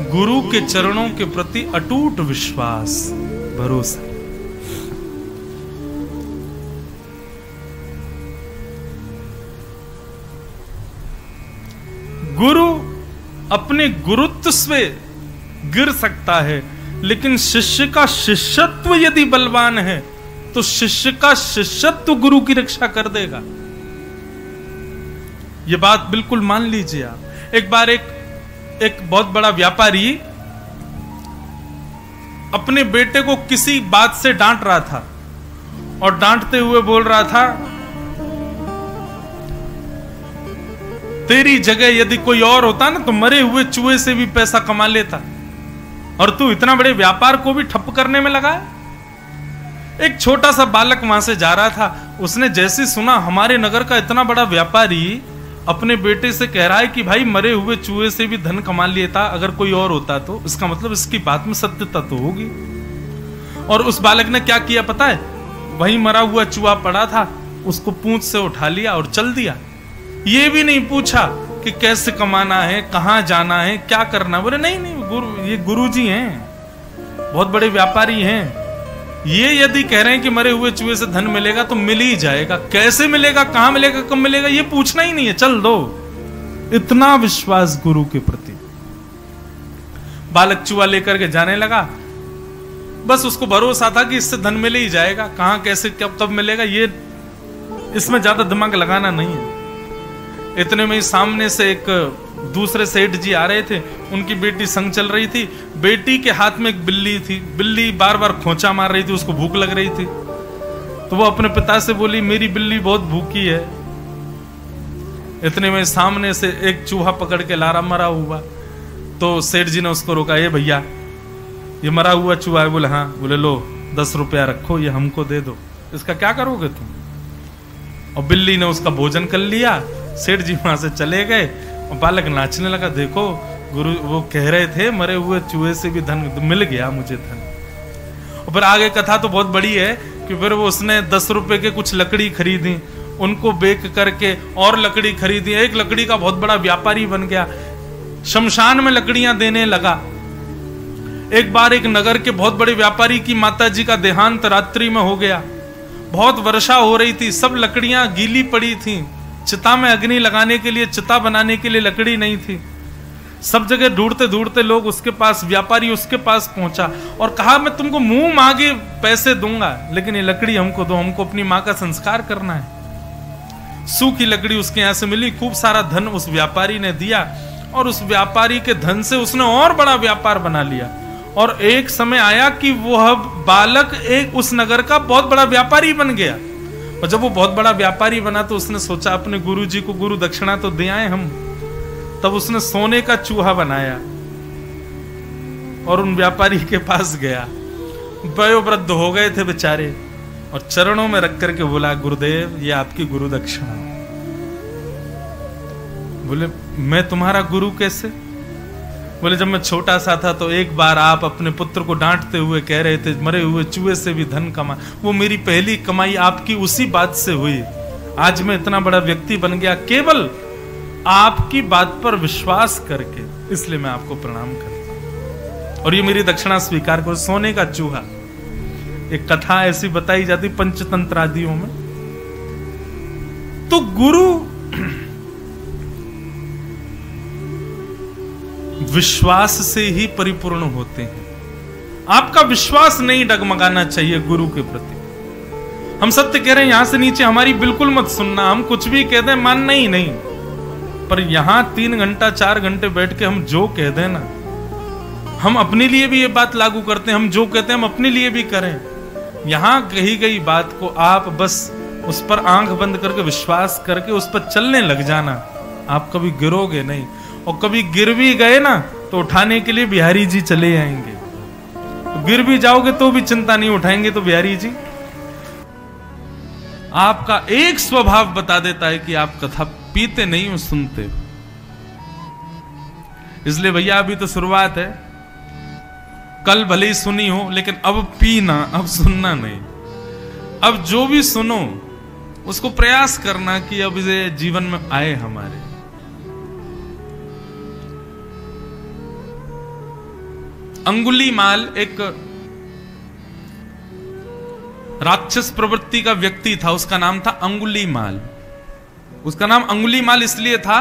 गुरु के चरणों के प्रति अटूट विश्वास, भरोसा। गुरु अपने गुरुत्व से गिर सकता है, लेकिन शिष्य का शिष्यत्व यदि बलवान है तो शिष्य का शिष्यत्व गुरु की रक्षा कर देगा। यह बात बिल्कुल मान लीजिए आप। एक बार एक बहुत बड़ा व्यापारी अपने बेटे को किसी बात से डांट रहा था और डांटते हुए बोल रहा था, तेरी जगह यदि कोई और होता ना तो मरे हुए चूहे से भी पैसा कमा लेता, और तू इतना बड़े व्यापार को भी ठप करने में लगा है। एक छोटा सा बालक वहां से जा रहा था, उसने जैसे सुना हमारे नगर का इतना बड़ा व्यापारी अपने बेटे से कह रहा है कि भाई मरे हुए चूहे से भी धन कमा लेता, अगर कोई और होता तो इसका मतलब इसकी बात में सत्यता तो होगी। और उस बालक ने क्या किया पता है? वहीं मरा हुआ चूहा पड़ा था, उसको पूंछ से उठा लिया और चल दिया। ये भी नहीं पूछा कि कैसे कमाना है, कहां जाना है, क्या करना। बोले नहीं नहीं, ये गुरुजी हैं, बहुत बड़े व्यापारी हैं, ये यदि कह रहे हैं कि मरे हुए चूहे से धन मिलेगा तो मिल ही जाएगा। कैसे मिलेगा, कहां मिलेगा, कब मिलेगा, ये पूछना ही नहीं है, चल दो। इतना विश्वास गुरु के प्रति। बालक चूहा लेकर के जाने लगा, बस उसको भरोसा था कि इससे धन मिल ही जाएगा, कहां कैसे कब मिलेगा, ये इसमें ज्यादा दिमाग लगाना नहीं है। इतने में ही सामने से एक दूसरे सेठ जी आ रहे थे, उनकी बेटी संग चल रही थी। बेटी के हाथ में एक बिल्ली थी, बिल्ली बार बार खोंचा मार रही थी, उसको भूख लग रही थी। तो वो अपने पिता से बोली, मेरी बिल्ली बहुत भूखी है। इतने में सामने से एक चूहा पकड़ के ला रहा मरा हुआ। तो सेठ जी ने उसको रोका, ये भैया ये मरा हुआ चूहा है। बोले हाँ। बोले लो 10 रुपया रखो, ये हमको दे दो, इसका क्या करोगे तुम? और बिल्ली ने उसका भोजन कर लिया। सेठ जी वहां से चले गए और बालक नाचने लगा, देखो गुरु वो कह रहे थे मरे हुए चूहे से भी धन मिल गया मुझे धन। और फिर आगे कथा तो बहुत बड़ी है कि फिर वो उसने 10 रुपए के कुछ लकड़ी खरीदी, उनको बेच करके और लकड़ी खरीदी। एक लकड़ी का बहुत बड़ा व्यापारी बन गया, शमशान में लकड़ियां देने लगा। एक बार एक नगर के बहुत बड़े व्यापारी की माताजी का देहांत रात्रि में हो गया। बहुत वर्षा हो रही थी, सब लकड़ियां गीली पड़ी थी, चिता में अग्नि लगाने के लिए, चिता बनाने के लिए लकड़ी नहीं थी। सब जगह ढूंढते ढूंढते लोग उसके पास, व्यापारी उसके पास पहुंचा और कहा, मैं तुमको मुंह मांगे पैसे दूंगा, लेकिन ये लकड़ी हमको दो, हमको अपनी मां का संस्कार करना है। सूखी लकड़ी उसके यहां से मिली, खूब सारा धन उस व्यापारी ने दिया और उस व्यापारी के धन से उसने और बड़ा व्यापार बना लिया। और एक समय आया कि वह बालक एक उस नगर का बहुत बड़ा व्यापारी बन गया। और जब वो बहुत बड़ा व्यापारी बना तो उसने सोचा अपने गुरुजी को गुरु दक्षिणा तो दे आए हम। तब उसने सोने का चूहा बनाया और उन व्यापारी के पास गया। वयोवृद्ध हो गए थे बेचारे, और चरणों में रख करके बोला, गुरुदेव ये आपकी गुरु दक्षिणा। बोले मैं तुम्हारा गुरु कैसे? बोले जब मैं छोटा सा था तो एक बार आप अपने पुत्र को डांटते हुए कह रहे थे मरे हुए चूहे से भी धन कमा, वो मेरी पहली कमाई आपकी उसी बात से हुई। आज मैं इतना बड़ा व्यक्ति बन गया केवल आपकी बात पर विश्वास करके, इसलिए मैं आपको प्रणाम करता हूं और ये मेरी दक्षिणा स्वीकार करो। सोने का चूहा, एक कथा ऐसी बताई जाती पंचतंत्र आदियों में। तो गुरु विश्वास से ही परिपूर्ण होते हैं। आपका विश्वास नहीं डगमगाना चाहिए गुरु के प्रति। हम सत्य कह रहे हैं, यहां से नीचे हमारी बिल्कुल मत सुनना, हम कुछ भी कह दें मानना ही नहीं। पर यहां 3 घंटा 4 घंटे बैठ के हम जो कह दें ना, हम अपने लिए भी ये बात लागू करते हैं। हम जो कहते हैं हम अपने लिए भी करें। यहां कही गई बात को आप बस उस पर आंख बंद करके विश्वास करके उस पर चलने लग जाना, आप कभी गिरोगे नहीं। और कभी गिर भी गए ना तो उठाने के लिए बिहारी जी चले आएंगे। तो गिर भी जाओगे तो भी चिंता नहीं, उठाएंगे तो बिहारी जी। आपका एक स्वभाव बता देता है कि आप कथा पीते नहीं हो, सुनते हो। इसलिए भैया अभी तो शुरुआत है, कल भले ही सुनी हो लेकिन अब पीना, अब सुनना नहीं। अब जो भी सुनो उसको प्रयास करना कि अब इसे जीवन में आए हमारे। अंगुलीमाल एक राक्षस प्रवृत्ति का व्यक्ति था, उसका नाम था अंगुलीमाल। उसका नाम अंगुलीमाल इसलिए था,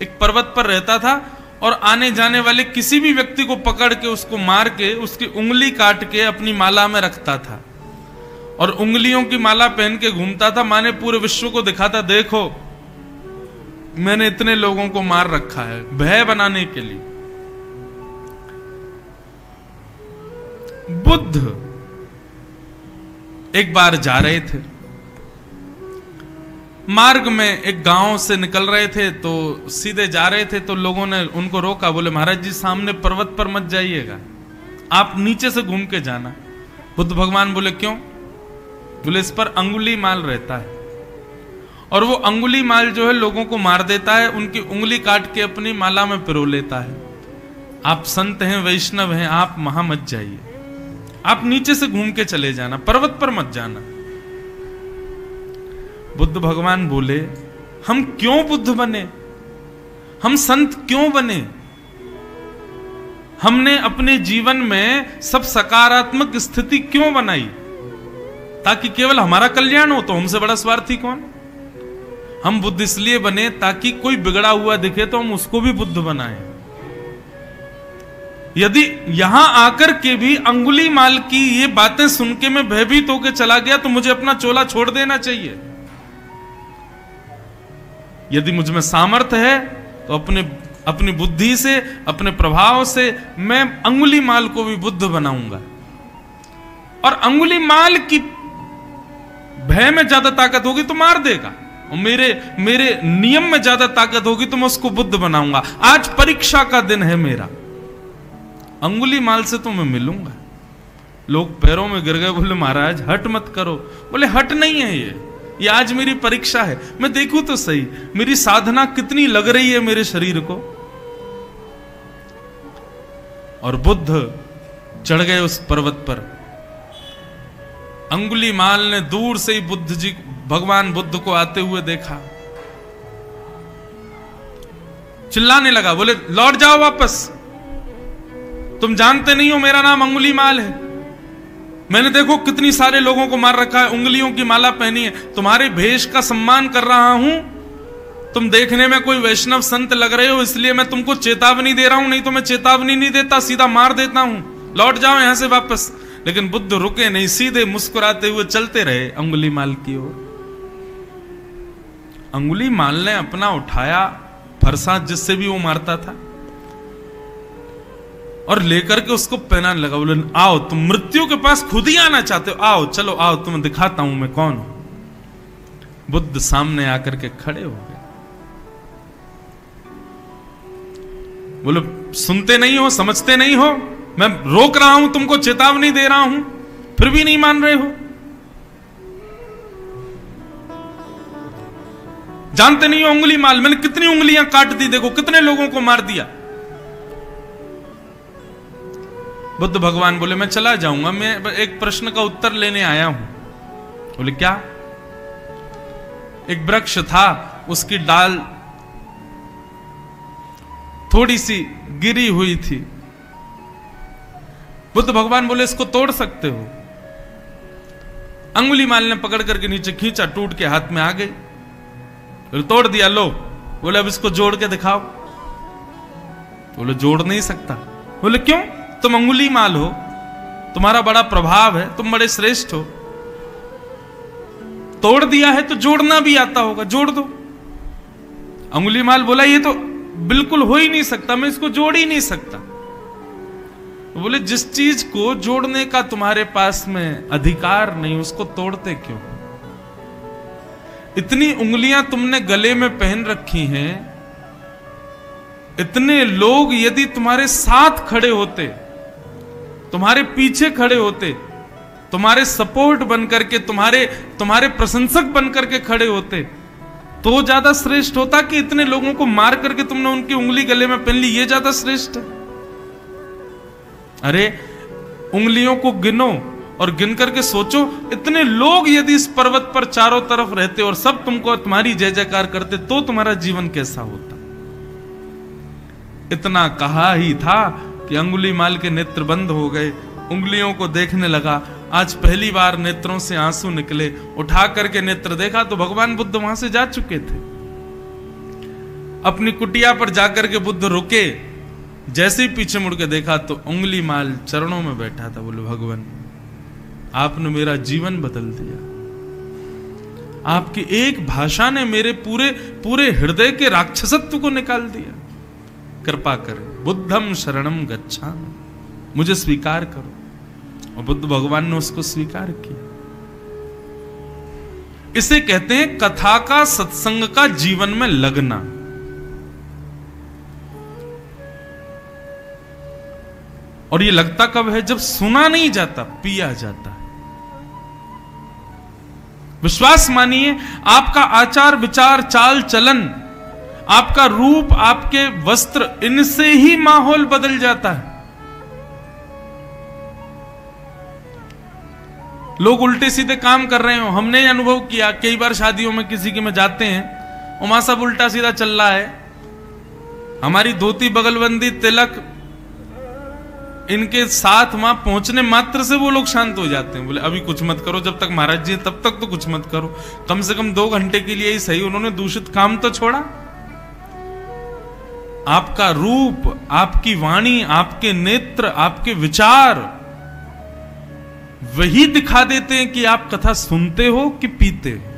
एक पर्वत पर रहता था और आने जाने वाले किसी भी व्यक्ति को पकड़ के उसको मार के उसकी उंगली काट के अपनी माला में रखता था और उंगलियों की माला पहन के घूमता था। माने पूरे विश्व को दिखाता, देखो मैंने इतने लोगों को मार रखा है, भय बनाने के लिए। बुद्ध एक बार जा रहे थे, मार्ग में एक गांव से निकल रहे थे, तो सीधे जा रहे थे, तो लोगों ने उनको रोका, बोले महाराज जी सामने पर्वत पर मत जाइएगा, आप नीचे से घूम के जाना। बुद्ध भगवान बोले क्यों? बोले इस पर अंगुलीमाल रहता है और वो अंगुलीमाल जो है लोगों को मार देता है, उनकी उंगली काट के अपनी माला में पिरो लेता है। आप संत हैं, वैष्णव हैं, आप वहां मत जाइए, आप नीचे से घूम के चले जाना, पर्वत पर मत जाना। बुद्ध भगवान बोले हम क्यों बुद्ध बने, हम संत क्यों बने? हमने अपने जीवन में सब सकारात्मक स्थिति क्यों बनाई? ताकि केवल हमारा कल्याण हो, तो हमसे बड़ा स्वार्थी कौन? हम बुद्ध इसलिए बने ताकि कोई बिगड़ा हुआ दिखे तो हम उसको भी बुद्ध बनाएं। यदि यहां आकर के भी अंगुलीमाल की ये बातें सुन के मैं भयभीत होकर चला गया तो मुझे अपना चोला छोड़ देना चाहिए। यदि मुझ में सामर्थ्य है तो अपनी बुद्धि से, अपने प्रभाव से मैं अंगुलीमाल को भी बुद्ध बनाऊंगा। और अंगुलीमाल की भय में ज्यादा ताकत होगी तो मार देगा, और मेरे नियम में ज्यादा ताकत होगी तो मैं उसको बुद्ध बनाऊंगा। आज परीक्षा का दिन है मेरा, अंगुलीमाल से तो मैं मिलूंगा। लोग पैरों में गिर गए, बोले महाराज हट मत करो। बोले हट नहीं है ये आज मेरी परीक्षा है, मैं देखूं तो सही मेरी साधना कितनी लग रही है मेरे शरीर को। और बुद्ध चढ़ गए उस पर्वत पर। अंगुलीमाल ने दूर से ही भगवान बुद्ध को आते हुए देखा, चिल्लाने लगा, बोले लौट जाओ वापस, तुम जानते नहीं हो मेरा नाम अंगुलीमाल है, मैंने देखो कितनी सारे लोगों को मार रखा है, उंगलियों की माला पहनी है, तुम्हारे भेष का सम्मान कर रहा हूं, तुम देखने में कोई वैष्णव संत लग रहे हो इसलिए मैं तुमको चेतावनी दे रहा हूं, नहीं तो मैं चेतावनी नहीं देता, सीधा मार देता हूं, लौट जाओ यहां से वापस। लेकिन बुद्ध रुके नहीं, सीधे मुस्कुराते हुए चलते रहे अंगुलीमाल की ओर। अंगुलीमाल ने अपना उठाया फरसा जिससे भी वो मारता था और लेकर के उसको पहनाने लगा। बोले आओ, तुम मृत्यु के पास खुद ही आना चाहते हो, आओ चलो आओ, तुम्हें दिखाता हूं मैं कौन हूं। बुद्ध सामने आकर के खड़े हो गए। बोले सुनते नहीं हो, समझते नहीं हो, मैं रोक रहा हूं तुमको, चेतावनी दे रहा हूं, फिर भी नहीं मान रहे हो। जानते नहीं हो अंगुलीमाल, मैंने कितनी उंगलियां काट दी, देखो कितने लोगों को मार दिया। बुद्ध भगवान बोले मैं चला जाऊंगा, मैं एक प्रश्न का उत्तर लेने आया हूं। बोले क्या? एक वृक्ष था, उसकी डाल थोड़ी सी गिरी हुई थी। बुद्ध भगवान बोले इसको तोड़ सकते हो? अंगुलीमाल ने पकड़ करके नीचे खींचा, टूट के हाथ में आ गई। बोले तोड़ दिया, लो। बोले अब इसको जोड़ के दिखाओ। बोले जोड़ नहीं सकता। बोले क्यों? तुम अंगुलीमाल हो, तुम्हारा बड़ा प्रभाव है, तुम बड़े श्रेष्ठ हो, तोड़ दिया है तो जोड़ना भी आता होगा, जोड़ दो। अंगुलीमाल बोला ये तो बिल्कुल हो ही नहीं सकता, मैं इसको जोड़ ही नहीं सकता। बोले जिस चीज को जोड़ने का तुम्हारे पास में अधिकार नहीं, उसको तोड़ते क्यों? इतनी उंगलियां तुमने गले में पहन रखी हैं, इतने लोग यदि तुम्हारे साथ खड़े होते, तुम्हारे पीछे खड़े होते, तुम्हारे सपोर्ट बनकर के, तुम्हारे प्रशंसक बनकर के खड़े होते, तो ज्यादा श्रेष्ठ होता कि इतने लोगों को मार करके तुमने उनकी उंगली गले में पहन ली, ये ज्यादा श्रेष्ठ है। अरे उंगलियों को गिनो और गिन करके सोचो, इतने लोग यदि इस पर्वत पर चारों तरफ रहते और सब तुमको तुम्हारी जय जयकार करते तो तुम्हारा जीवन कैसा होता। इतना कहा ही था कि अंगुलीमाल के नेत्र बंद हो गए, उंगलियों को देखने लगा। आज पहली बार नेत्रों से आंसू निकले। उठा करके नेत्र देखा तो भगवान बुद्ध वहां से जा चुके थे। अपनी कुटिया पर जाकर के बुद्ध रुके। जैसे ही पीछे मुड़ के देखा तो उंगलीमाल चरणों में बैठा था। बोले, भगवान आपने मेरा जीवन बदल दिया। आपकी एक भाषा ने मेरे पूरे पूरे हृदय के राक्षसत्व को निकाल दिया। कृपा करें, बुद्धम शरणम गच्छामि, मुझे स्वीकार करो। और बुद्ध भगवान ने उसको स्वीकार किया। इसे कहते हैं कथा का, सत्संग का जीवन में लगना। और ये लगता कब है? जब सुना नहीं जाता, पिया जाता है। विश्वास मानिए, आपका आचार विचार, चाल चलन, आपका रूप, आपके वस्त्र, इनसे ही माहौल बदल जाता है। लोग उल्टे सीधे काम कर रहे हो, हमने अनुभव किया। कई बार शादियों में किसी के में जाते हैं, वहां सब उल्टा सीधा चल रहा है। हमारी धोती, बगलबंदी, तिलक, इनके साथ वहां पहुंचने मात्र से वो लोग शांत हो जाते हैं। बोले, अभी कुछ मत करो, जब तक महाराज जी तब तक तो कुछ मत करो। कम से कम 2 घंटे के लिए ही सही, उन्होंने दूषित काम तो छोड़ा। आपका रूप, आपकी वाणी, आपके नेत्र, आपके विचार वही दिखा देते हैं कि आप कथा सुनते हो कि पीते हो।